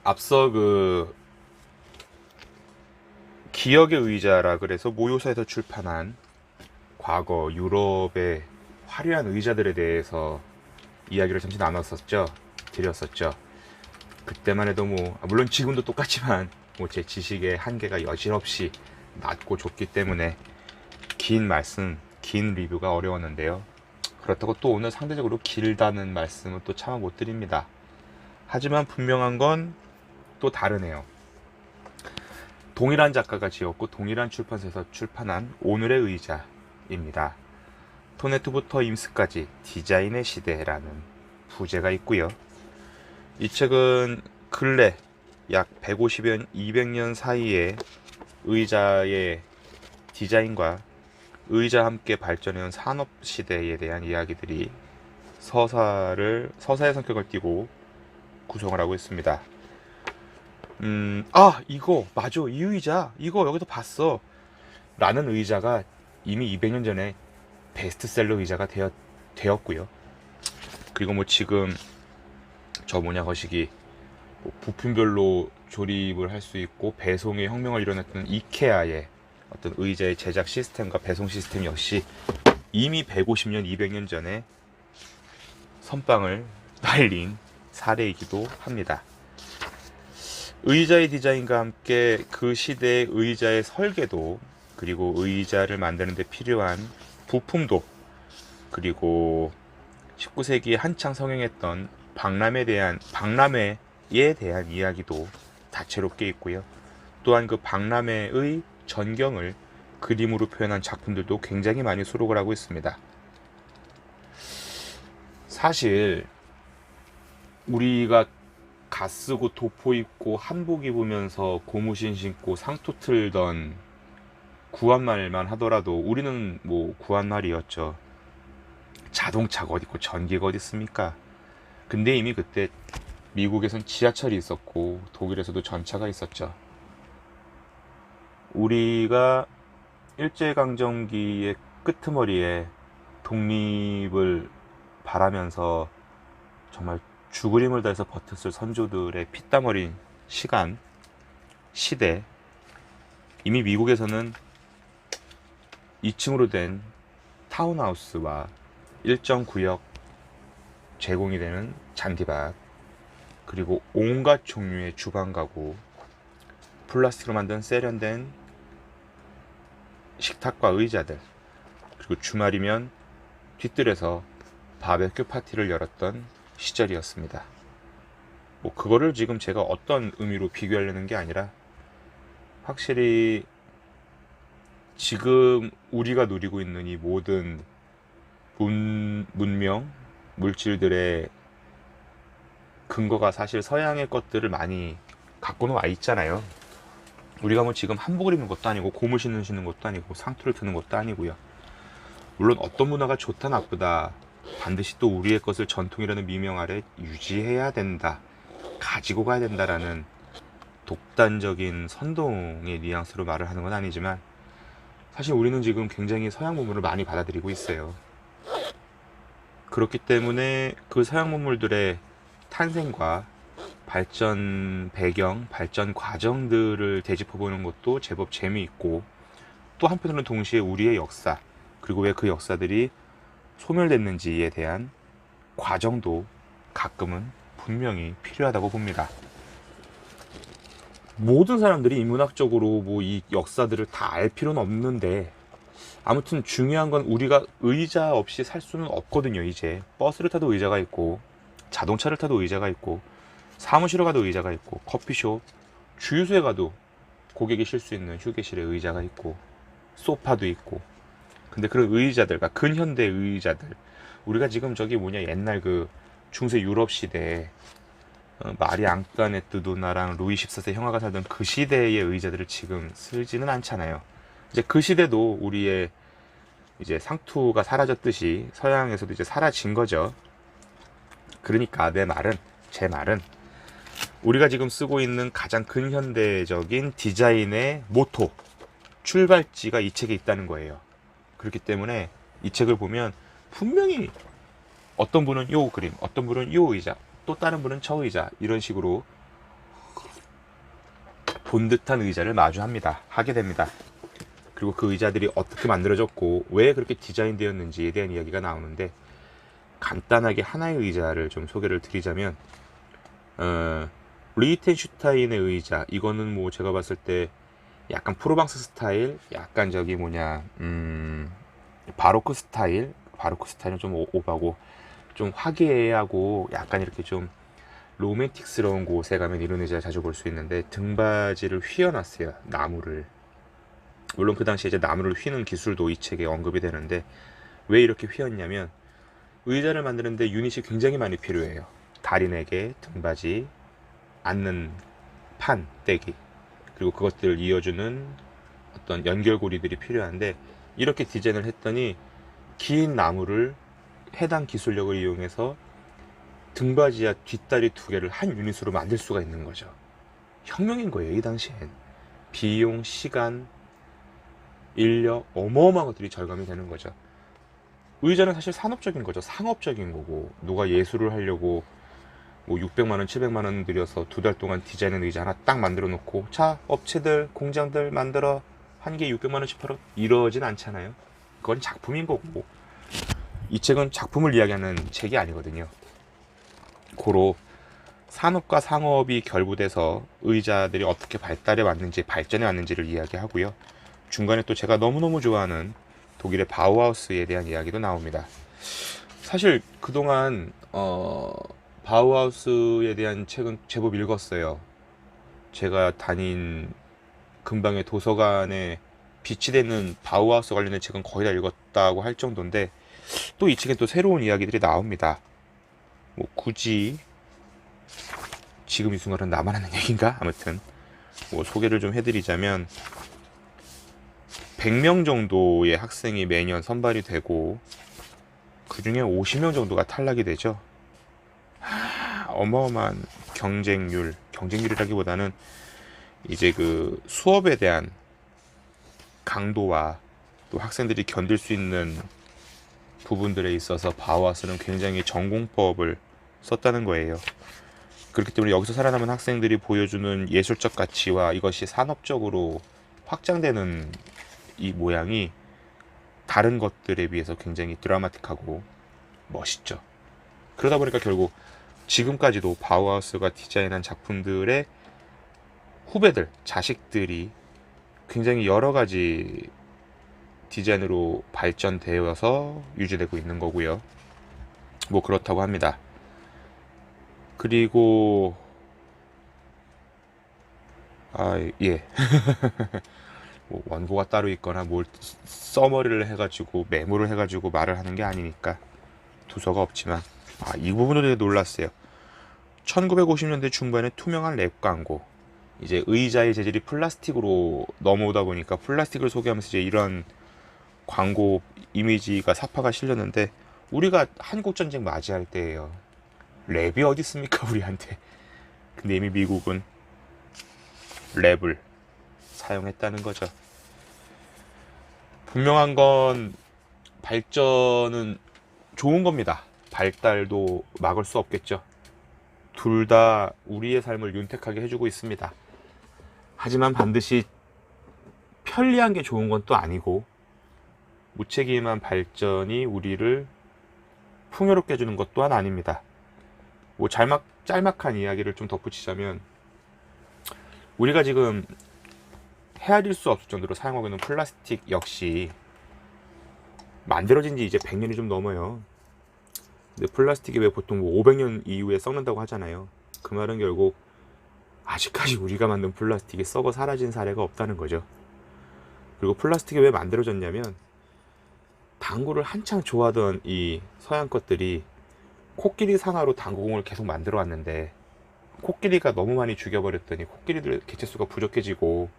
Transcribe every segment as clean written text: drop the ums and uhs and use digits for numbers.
앞서 기억의 의자라 그래서 모요사에서 출판한 과거 유럽의 화려한 의자들에 대해서 이야기를 잠시 나눴었죠. 드렸었죠. 그때만 해도 물론 지금도 똑같지만 제 지식의 한계가 여지없이 낮고 좁기 때문에 긴 말씀, 긴 리뷰가 어려웠는데요. 그렇다고 또 오늘 상대적으로 길다는 말씀은 또 차마 못 드립니다. 하지만 분명한 건 또 다르네요. 동일한 작가가 지었고 동일한 출판사에서 출판한 오늘의 의자입니다. 토네트부터 임스까지 디자인의 시대라는 부제가 있고요. 이 책은 근래 약 150년, 200년 사이에 의자의 디자인과 의자와 함께 발전해온 산업 시대에 대한 이야기들이 서사의 성격을 띠고 구성을 하고 있습니다. 이거 맞아, 이 의자 이거 여기서 봤어 라는 의자가 이미 200년 전에 베스트셀러 의자가 되었고요. 그리고 지금 거시기 부품별로 조립을 할 수 있고 배송의 혁명을 일어났던 이케아의 어떤 의자의 제작 시스템과 배송 시스템 역시 이미 150년, 200년 전에 선빵을 날린 사례이기도 합니다. 의자의 디자인과 함께 그 시대의 의자의 설계도, 그리고 의자를 만드는 데 필요한 부품도, 그리고 19세기에 한창 성행했던 박람회에 대한 이야기도 다채롭게 있고요. 또한 그 박람회의 전경을 그림으로 표현한 작품들도 굉장히 많이 수록을 하고 있습니다. 사실 우리가 갓쓰고 도포 입고 한복 입으면서 고무신 신고 상투 틀던 구한말만 하더라도 우리는 구한말이었죠. 자동차가 어디 있고 전기가 어디 있습니까? 근데 이미 그때 미국에선 지하철이 있었고 독일에서도 전차가 있었죠. 우리가 일제강점기의 끄트머리에 독립을 바라면서 정말 죽을 힘을 다해서 버텼을 선조들의 피땀 어린 시대, 이미 미국에서는 2층으로 된 타운하우스와 일정 구역 제공이 되는 잔디밭, 그리고 온갖 종류의 주방 가구, 플라스틱으로 만든 세련된 식탁과 의자들, 그리고 주말이면 뒤뜰에서 바베큐 파티를 열었던 시절이었습니다. 그거를 지금 제가 어떤 의미로 비교하려는 게 아니라 확실히 지금 우리가 누리고 있는 이 모든 문명, 물질들의 근거가 사실 서양의 것들을 많이 갖고는 와 있잖아요. 우리가 지금 한복을 입는 것도 아니고 고무신을 신는 것도 아니고 상투를 트는 것도 아니고요. 물론 어떤 문화가 좋다 나쁘다, 반드시 또 우리의 것을 전통이라는 미명 아래 유지해야 된다, 가지고 가야 된다라는 독단적인 선동의 뉘앙스로 말을 하는 건 아니지만, 사실 우리는 지금 굉장히 서양 문물을 많이 받아들이고 있어요. 그렇기 때문에 그 서양 문물들의 탄생과 발전 배경, 발전 과정들을 되짚어보는 것도 제법 재미있고, 또 한편으로는 동시에 우리의 역사, 그리고 왜 그 역사들이 소멸됐는지에 대한 과정도 가끔은 분명히 필요하다고 봅니다. 모든 사람들이 인문학적으로 이 역사들을 다 알 필요는 없는데, 아무튼 중요한 건 우리가 의자 없이 살 수는 없거든요. 이제 버스를 타도 의자가 있고, 자동차를 타도 의자가 있고, 사무실에 가도 의자가 있고, 커피숍, 주유소에 가도 고객이 쉴 수 있는 휴게실에 의자가 있고, 소파도 있고. 근데 그런 의자들과 근현대 의자들, 우리가 지금 옛날 중세 유럽 시대에 마리 앙뚜아네트 누나랑 루이 14세 형아가 살던 그 시대의 의자들을 지금 쓰지는 않잖아요. 이제 그 시대도 우리의 이제 상투가 사라졌듯이 서양에서도 이제 사라진 거죠. 그러니까 제 말은 우리가 지금 쓰고 있는 가장 근현대적인 디자인의 모토, 출발지가 이 책에 있다는 거예요. 그렇기 때문에 이 책을 보면 분명히 어떤 분은 요 그림, 어떤 분은 요 의자, 또 다른 분은 저 의자, 이런 식으로 본 듯한 의자를 하게 됩니다. 그리고 그 의자들이 어떻게 만들어졌고 왜 그렇게 디자인되었는지에 대한 이야기가 나오는데, 간단하게 하나의 의자를 좀 소개를 드리자면, 리히텐슈타인의 의자, 이거는 뭐 제가 봤을 때 약간 프로방스 스타일, 약간 바로크 스타일은 좀 오바고, 좀 화기애애하고 약간 이렇게 좀 로맨틱스러운 곳에 가면 이런 의자 자주 볼 수 있는데, 등받이를 휘어놨어요, 나무를. 물론 그 당시에 이제 나무를 휘는 기술도 이 책에 언급이 되는데, 왜 이렇게 휘었냐면 의자를 만드는데 유닛이 굉장히 많이 필요해요. 다리 4개, 등받이, 앉는 판, 떼기, 그리고 그것들을 이어주는 어떤 연결고리들이 필요한데, 이렇게 디자인을 했더니 긴 나무를 해당 기술력을 이용해서 등받이와 뒷다리 2개를 한 유닛으로 만들 수가 있는 거죠. 혁명인 거예요, 이 당시엔. 비용, 시간, 인력, 어마어마한 것들이 절감이 되는 거죠. 의자는 사실 산업적인 거죠. 상업적인 거고, 누가 예술을 하려고 뭐 600만원, 700만원 들여서 2달 동안 디자인한 의자 하나 딱 만들어 놓고, 자, 업체들, 공장들 만들어 한 개 600만원씩 팔아, 이러진 않잖아요. 그건 작품인 거고, 이 책은 작품을 이야기하는 책이 아니거든요. 고로 산업과 상업이 결부돼서 의자들이 어떻게 발전해 왔는지를 이야기하고요. 중간에 또 제가 너무너무 좋아하는 독일의 바우하우스에 대한 이야기도 나옵니다. 사실 그동안 바우하우스에 대한 책은 제법 읽었어요. 제가 다닌 근방의 도서관에 비치되는 바우하우스 관련된 책은 거의 다 읽었다고 할 정도인데, 또 이 책엔 또 새로운 이야기들이 나옵니다. 뭐 굳이 지금 이 순간은 나만 하는 얘기인가? 아무튼 뭐 소개를 좀 해드리자면, 100명 정도의 학생이 매년 선발이 되고 그 중에 50명 정도가 탈락이 되죠. 어마어마한 경쟁률이라기보다는 이제 그 수업에 대한 강도와 또 학생들이 견딜 수 있는 부분들에 있어서 바우하우스는 굉장히 전공법을 썼다는 거예요. 그렇기 때문에 여기서 살아남은 학생들이 보여주는 예술적 가치와 이것이 산업적으로 확장되는 이 모양이 다른 것들에 비해서 굉장히 드라마틱하고 멋있죠. 그러다 보니까 결국 지금까지도 바우하우스가 디자인한 작품들의 후배들, 자식들이 굉장히 여러 가지 디자인으로 발전되어서 유지되고 있는 거고요. 뭐 그렇다고 합니다. 그리고 예. 뭐 원고가 따로 있거나 뭘 써머리를 해가지고 메모를 해가지고 말을 하는 게 아니니까 두서가 없지만, 이 부분도 되게 놀랐어요. 1950년대 중반에 투명한 랩 광고, 이제 의자의 재질이 플라스틱으로 넘어오다 보니까 플라스틱을 소개하면서 이제 이런 광고 이미지가 사파가 실렸는데, 우리가 한국전쟁 맞이할 때예요. 랩이 어디 있습니까, 우리한테. 근데 이미 미국은 랩을 사용했다는 거죠. 분명한 건 발전은 좋은 겁니다. 발달도 막을 수 없겠죠. 둘 다 우리의 삶을 윤택하게 해주고 있습니다. 하지만 반드시 편리한 게 좋은 건 또 아니고, 무책임한 발전이 우리를 풍요롭게 해주는 것 또한 아닙니다. 뭐 짤막한 이야기를 좀 덧붙이자면, 우리가 지금 헤아릴 수 없을 정도로 사용하고 있는 플라스틱 역시 만들어진 지 이제 100년이 좀 넘어요. 근데 플라스틱이 왜 보통 500년 이후에 썩는다고 하잖아요. 그 말은 결국 아직까지 우리가 만든 플라스틱이 썩어 사라진 사례가 없다는 거죠. 그리고 플라스틱이 왜 만들어졌냐면, 당구를 한창 좋아하던 이 서양 것들이 코끼리 상아로 당구공을 계속 만들어 왔는데, 코끼리가 너무 많이 죽여버렸더니 코끼리들 개체수가 부족해지고,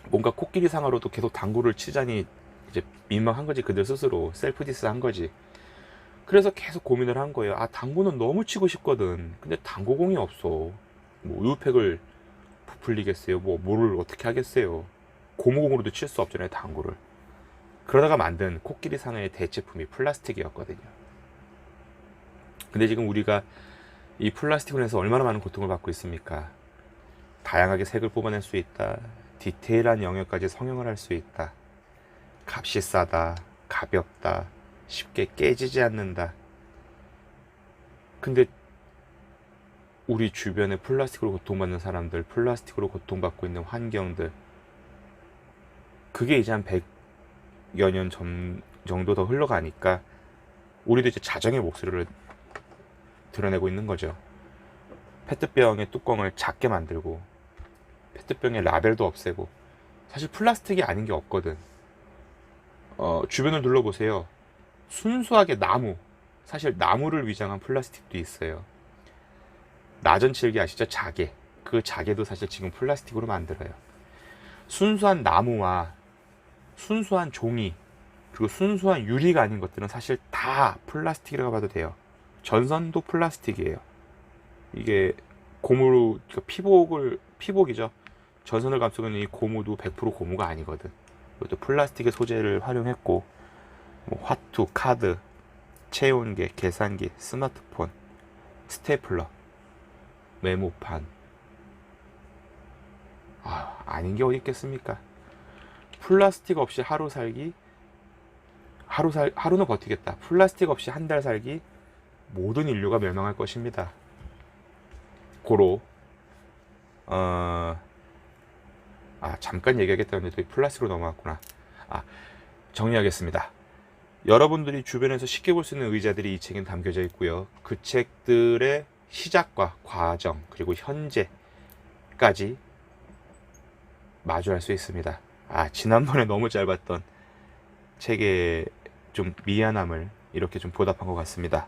뭔가 코끼리 상아로도 계속 당구를 치자니 이제 민망한 거지. 그들 스스로 셀프 디스 한 거지. 그래서 계속 고민을 한 거예요. 당구는 너무 치고 싶거든. 근데 당구공이 없어. 뭐 우유팩을 부풀리겠어요. 뭐를 어떻게 하겠어요. 고무공으로도 칠 수 없잖아요, 당구를. 그러다가 만든 코끼리 상아의 대체품이 플라스틱이었거든요. 근데 지금 우리가 이 플라스틱으로 해서 얼마나 많은 고통을 받고 있습니까? 다양하게 색을 뽑아낼 수 있다. 디테일한 영역까지 성형을 할 수 있다. 값이 싸다. 가볍다. 쉽게 깨지지 않는다. 근데 우리 주변에 플라스틱으로 고통받는 사람들, 플라스틱으로 고통받고 있는 환경들, 그게 이제 한 100여 년 정도 더 흘러가니까 우리도 이제 자정의 목소리를 드러내고 있는 거죠. 페트병의 뚜껑을 작게 만들고 페트병의 라벨도 없애고. 사실 플라스틱이 아닌 게 없거든. 주변을 둘러보세요. 순수하게 나무, 사실 나무를 위장한 플라스틱도 있어요. 나전칠기 아시죠? 자개. 그 자개도 사실 지금 플라스틱으로 만들어요. 순수한 나무와 순수한 종이, 그리고 순수한 유리가 아닌 것들은 사실 다 플라스틱이라고 봐도 돼요. 전선도 플라스틱이에요. 이게 고무, 피복이죠. 전선을 감싸고 있는 이 고무도 100% 고무가 아니거든. 이것도 플라스틱의 소재를 활용했고, 뭐 화투, 카드, 체온계, 계산기, 스마트폰, 스테이플러, 메모판. 아닌 게 어디 있겠습니까? 플라스틱 없이 하루 살기, 하루는 버티겠다. 플라스틱 없이 한 달 살기, 모든 인류가 멸망할 것입니다. 고로 잠깐 얘기하겠다는데 또 플라스틱으로 넘어갔구나. 정리하겠습니다. 여러분들이 주변에서 쉽게 볼 수 있는 의자들이 이 책엔 담겨져 있고요. 그 책들의 시작과 과정, 그리고 현재까지 마주할 수 있습니다. 지난번에 너무 짧았던 책의 좀 미안함을 이렇게 좀 보답한 것 같습니다.